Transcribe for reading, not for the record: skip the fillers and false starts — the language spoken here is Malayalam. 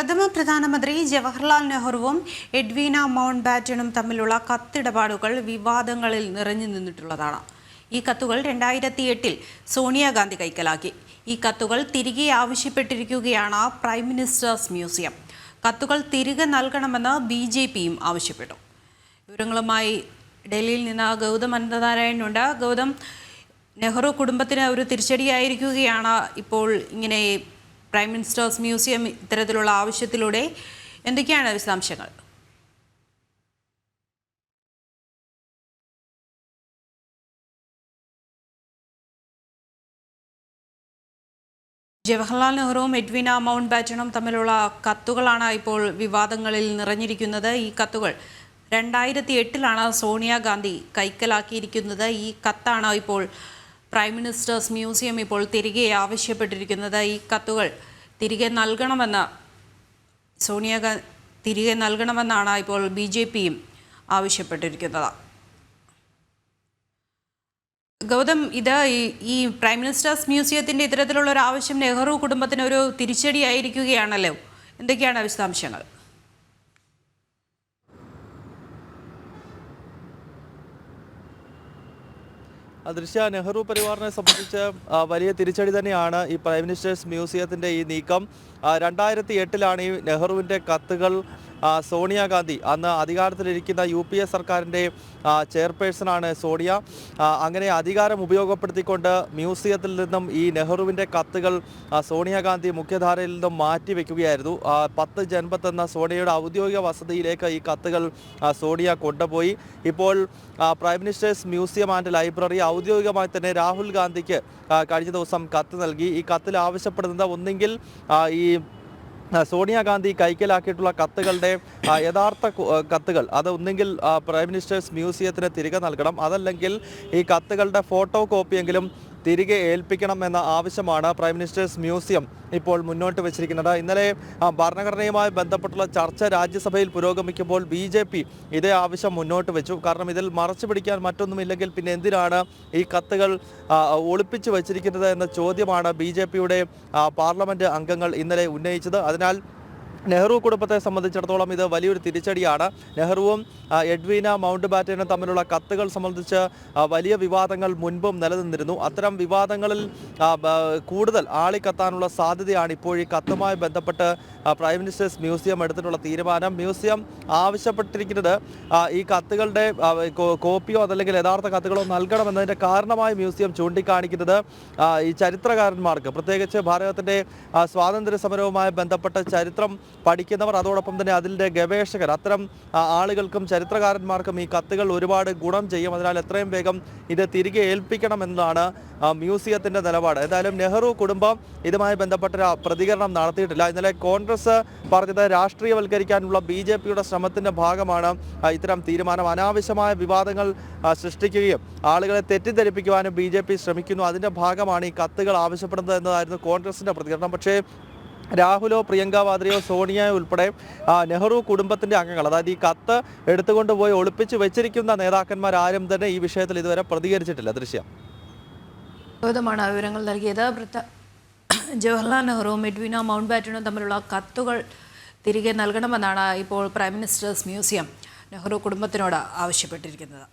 പ്രഥമ പ്രധാനമന്ത്രി ജവഹർലാൽ നെഹ്റുവും എഡ്വീന മൗണ്ട് ബാറ്റനും തമ്മിലുള്ള കത്തിടപാടുകൾ വിവാദങ്ങളിൽ നിറഞ്ഞു നിന്നിട്ടുള്ളതാണ്. ഈ കത്തുകൾ 2008 സോണിയാഗാന്ധി കൈക്കലാക്കി. ഈ കത്തുകൾ തിരികെ ആവശ്യപ്പെട്ടിരിക്കുകയാണ് പ്രൈം മിനിസ്റ്റേഴ്സ് മ്യൂസിയം. കത്തുകൾ തിരികെ നൽകണമെന്ന് BJPയും ആവശ്യപ്പെട്ടു. വിവരങ്ങളുമായി ഡൽഹിയിൽ നിന്ന് ഗൗതം അനന്തനാരായണനുണ്ട്. ഗൗതം, നെഹ്റു കുടുംബത്തിന് ഒരു തിരിച്ചടിയായിരിക്കുകയാണ് ഇപ്പോൾ ഇങ്ങനെ പ്രൈം മിനിസ്റ്റേഴ്സ് മ്യൂസിയം ഇത്തരത്തിലുള്ള ആവശ്യത്തിലൂടെ. എന്തൊക്കെയാണ് വിശദാംശങ്ങൾ? ജവഹർലാൽ നെഹ്റുവും എഡ്വീന മൗണ്ട് ബാറ്റനും തമ്മിലുള്ള കത്തുകളാണ് ഇപ്പോൾ വിവാദങ്ങളിൽ നിറഞ്ഞിരിക്കുന്നത്. ഈ കത്തുകൾ 2008 സോണിയാഗാന്ധി കൈക്കലാക്കിയിരിക്കുന്നത്. ഈ കത്താണ് ഇപ്പോൾ പ്രൈം മിനിസ്റ്റേഴ്സ് മ്യൂസിയം ഇപ്പോൾ തിരികെ ആവശ്യപ്പെട്ടിരിക്കുന്നത്. ഈ കത്തുകൾ തിരികെ നൽകണമെന്നാണ് ഇപ്പോൾ BJPയും ആവശ്യപ്പെട്ടിരിക്കുന്നത്. ഗൗതം, ഇത് ഈ പ്രൈം മിനിസ്റ്റേഴ്സ് മ്യൂസിയത്തിൻ്റെ ഇത്തരത്തിലുള്ള ഒരു ആവശ്യം നെഹ്റു കുടുംബത്തിന് ഒരു തിരിച്ചടിയായിരിക്കുകയാണല്ലോ. എന്തൊക്കെയാണ് വിശദാംശങ്ങൾ? ദൃശ്യ, നെഹ്റു പരിവാറിനെ സംബന്ധിച്ച് വലിയ തിരിച്ചടി തന്നെയാണ് ഈ പ്രൈം മിനിസ്റ്റേഴ്സ് മ്യൂസിയത്തിൻ്റെ ഈ നീക്കം. 2008 ഈ നെഹ്റുവിൻ്റെ കത്തുകൾ സോണിയാഗാന്ധി, അന്ന് അധികാരത്തിലിരിക്കുന്ന UPA സർക്കാരിൻ്റെ ചെയർപേഴ്സണാണ് സോണിയ. അങ്ങനെ അധികാരം ഉപയോഗപ്പെടുത്തിക്കൊണ്ട് മ്യൂസിയത്തിൽ നിന്നും ഈ നെഹ്റുവിൻ്റെ കത്തുകൾ സോണിയാഗാന്ധി മുഖ്യധാരയിൽ നിന്നും മാറ്റിവെക്കുകയായിരുന്നു. 10 ജൻപത്ത് എന്ന സോണിയയുടെ ഔദ്യോഗിക വസതിയിലേക്ക് ഈ കത്തുകൾ സോണിയ കൊണ്ടുപോയി. ഇപ്പോൾ prime ministers museum and library ഔദ്യോഗികമായി തന്നെ രാഹുൽ ഗാന്ധിക്ക് കഴിഞ്ഞ ദിവസം കത്ത് നൽകി. ഈ കത്തിൽ ആവശ്യപ്പെടുന്നത് ഒന്നെങ്കിൽ ഈ സോണിയാഗാന്ധി കൈക്കലാക്കിയിട്ടുള്ള കത്തുകളുടെ യഥാർത്ഥ കത്തുകൾ അത് ഒന്നെങ്കിൽ പ്രൈം മിനിസ്റ്റേഴ്സ് മ്യൂസിയത്തിന് തിരികെ നൽകണം, അതല്ലെങ്കിൽ ഈ കത്തുകളുടെ ഫോട്ടോ കോപ്പിയെങ്കിലും തിരികെ ഏൽപ്പിക്കണം എന്ന ആവശ്യമാണ് പ്രൈം മിനിസ്റ്റേഴ്സ് മ്യൂസിയം ഇപ്പോൾ മുന്നോട്ട് വെച്ചിരിക്കുന്നത്. ഇന്നലെ ഭരണഘടനയുമായി ബന്ധപ്പെട്ടുള്ള ചർച്ച രാജ്യസഭയിൽ പുരോഗമിക്കുമ്പോൾ BJP ഇതേ ആവശ്യം മുന്നോട്ട് വെച്ചു. കാരണം ഇതിൽ മറച്ചു പിടിക്കാൻ മറ്റൊന്നുമില്ലെങ്കിൽ പിന്നെ എന്തിനാണ് ഈ കത്തുകൾ ഒളിപ്പിച്ചു വച്ചിരിക്കുന്നത് എന്ന ചോദ്യമാണ് BJPയുടെ പാർലമെന്റ് അംഗങ്ങൾ ഇന്നലെ ഉന്നയിച്ചത്. അതിനാൽ നെഹ്റു കുടുംബത്തെ സംബന്ധിച്ചിടത്തോളം ഇത് വലിയൊരു തിരിച്ചടിയാണ്. നെഹ്റുവും എഡ്വീന മൗണ്ട് ബാറ്റനും തമ്മിലുള്ള കത്തുകൾ സംബന്ധിച്ച് വലിയ വിവാദങ്ങൾ മുൻപും നിലനിന്നിരുന്നു. അത്തരം വിവാദങ്ങളിൽ കൂടുതൽ ആളിക്കത്താനുള്ള സാധ്യതയാണ് ഇപ്പോൾ ഈ കത്തുമായി ബന്ധപ്പെട്ട് പ്രൈം മിനിസ്റ്റേഴ്സ് മ്യൂസിയം എടുത്തിട്ടുള്ള തീരുമാനം. മ്യൂസിയം ആവശ്യപ്പെട്ടിരിക്കുന്നത് ഈ കത്തുകളുടെ കോപ്പിയോ അതല്ലെങ്കിൽ യഥാർത്ഥ കത്തുകളോ നൽകണമെന്നതിൻ്റെ കാരണമായി മ്യൂസിയം ചൂണ്ടിക്കാണിക്കുന്നത് ഈ ചരിത്രകാരന്മാർക്ക്, പ്രത്യേകിച്ച് ഭാരതത്തിൻ്റെ സ്വാതന്ത്ര്യ സമരവുമായി ബന്ധപ്പെട്ട ചരിത്രം പഠിക്കുന്നവർ, അതോടൊപ്പം തന്നെ അതിൻ്റെ ഗവേഷകർ, അത്തരം ആളുകൾക്കും ചരിത്രകാരന്മാർക്കും ഈ കത്തുകൾ ഒരുപാട് ഗുണം ചെയ്യും. അതിനാൽ എത്രയും വേഗം ഇത് തിരികെ ഏൽപ്പിക്കണമെന്നതാണ് മ്യൂസിയത്തിൻ്റെ നിലപാട്. എന്തായാലും നെഹ്റു കുടുംബം ഇതുമായി ബന്ധപ്പെട്ട പ്രതികരണം നടത്തിയിട്ടില്ല. ഇന്നലെ കോൺഗ്രസ് പറഞ്ഞത് രാഷ്ട്രീയവൽക്കരിക്കാനുള്ള BJPയുടെ ശ്രമത്തിൻ്റെ ഭാഗമാണ് ഇത്തരം തീരുമാനം. അനാവശ്യമായ വിവാദങ്ങൾ സൃഷ്ടിക്കുകയും ആളുകളെ തെറ്റിദ്ധരിപ്പിക്കുവാനും BJP ശ്രമിക്കുന്നു. അതിൻ്റെ ഭാഗമാണ് ഈ കത്തുകൾ ആവശ്യപ്പെടുന്നത് എന്നതായിരുന്നു കോൺഗ്രസിൻ്റെ പ്രതികരണം. പക്ഷേ രാഹുലോ പ്രിയങ്ക വാദ്രയോ സോണിയയോ ഉൾപ്പെടെ നെഹ്റു കുടുംബത്തിൻ്റെ അംഗങ്ങൾ, അതായത് ഈ കത്ത് എടുത്തുകൊണ്ടുപോയി ഒളിപ്പിച്ച് വെച്ചിരിക്കുന്ന നേതാക്കന്മാരാരും തന്നെ ഈ വിഷയത്തിൽ ഇതുവരെ പ്രതികരിച്ചിട്ടില്ല. ദൃശ്യം ഗൗതമാണ് വിവരങ്ങൾ നൽകിയത്. ജവഹർലാൽ നെഹ്റുവും എഡ്വീന മൗണ്ട് ബാറ്റനും തമ്മിലുള്ള കത്തുകൾ തിരികെ നൽകണമെന്നാണ് ഇപ്പോൾ പ്രൈം മിനിസ്റ്റേഴ്സ് മ്യൂസിയം നെഹ്റു കുടുംബത്തിനോട് ആവശ്യപ്പെട്ടിരിക്കുന്നത്.